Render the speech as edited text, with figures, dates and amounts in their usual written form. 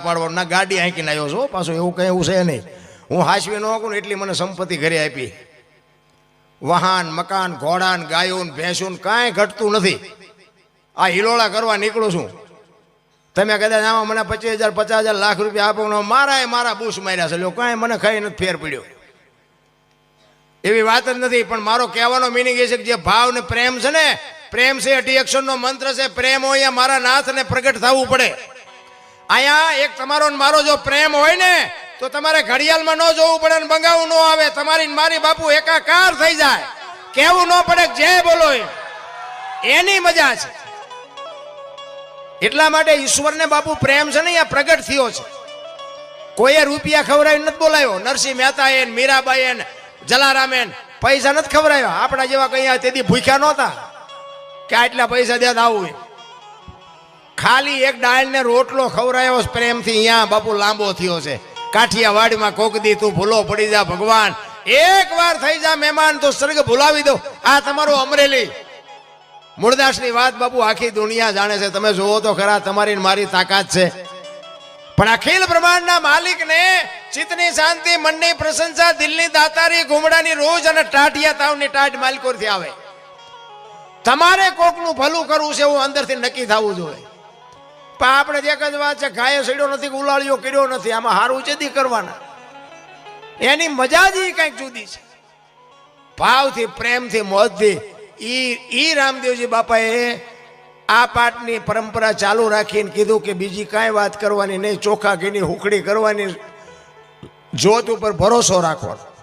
પાડવાનો ના ગાડી હાંકીને આવ્યો છો પાછો એવું કંઈ એવું છે નહીં હું હાંસવી ન શકું ને એટલી મને સંપત્તિ ઘરે આપી વાહન મકાન ઘોડા ગાયો ભેંસો કાંઈ ઘટતું નથી આ હિલોળા કરવા નીકળું છું તમે કદાચ આમાં મને 25,000 50,000 લાખ રૂપિયા આપો મારા બૂસ માર્યા છે કાંઈ મને ખાઈ નથી ફેર પડ્યો એવી વાત જ નથી પણ મારો કહેવાનો મિનિંગ એ છે કે જે ભાવ ને પ્રેમ છે ને પ્રેમ છે 8 અક્ષરનો મંત્ર છે પ્રેમ હોય મારા નાથને પ્રગટ થવું પડે અહીંયા એક તમારો ને મારો જો પ્રેમ હોય ને તો તમારે ઘડિયાળમાં ન જોવું પડે ને બંગાવું ન આવે તમારી મારી બાપુ એકાકાર થઈ જાય કહેવું ન પડે જય બોલો એની મજા છે એટલા માટે ઈશ્વરને બાપુ પ્રેમ છે ને અહીંયા પ્રગટ થયો છે કોઈએ રૂપિયા ખવડાવી નથી બોલાયો નરસિંહ મહેતા એ મીરાબાઈ એ જલારામે પૈસા નથી ખવડાવ્યા આપણા જેવા કઈ તેથી ભૂખ્યા નહોતા કે આટલા પૈસા દેતા આવું ખાલી એક ડાળ ને રોટલો ખવડાયો પ્રેમથી અહીંયા બાપુ લાંબો થયો છે કાઠિયાવાડમાં કોકદી તું ભૂલો પડી જા ભગવાન એક વાર થઈ જા મહેમાન તો સ્વર્ગ ભૂલાવી દો આ તમારું અમરેલી મૂળદાસની વાત બાપુ આખી દુનિયા જાણે છે તમે જોવો તો ખરા તમારી મારી તાકાત છે પણ અખિલ બ્રહ્માંડના માલિકને ચિત્તની શાંતિ મનની પ્રશંસા દિલની દાતારી ઘુમડાની રોજ અને ટાઢિયા તાવની ટાઢ માલિકોરથી આવે તમારે કોકનું ભલું કરવું છે એવું અંદરથી નક્કી થવું જોઈએ પણ આપણે એક જ વાત છે ગાયો સડ્યો નથી ઉલાળ્યો કર્યો નથી આમાં હારું ચેદી કરવાના એની મજા જ કંઈક જુદી છે ભાવથી પ્રેમથી મોજથી ઈ રામદેવજી બાપાએ આ પાઠની પરંપરા ચાલુ રાખીને કીધું કે બીજી કાંઈ વાત કરવાની નહીં ચોખા ઘીની હુકડી કરવાની જોત ઉપર ભરોસો રાખવાનો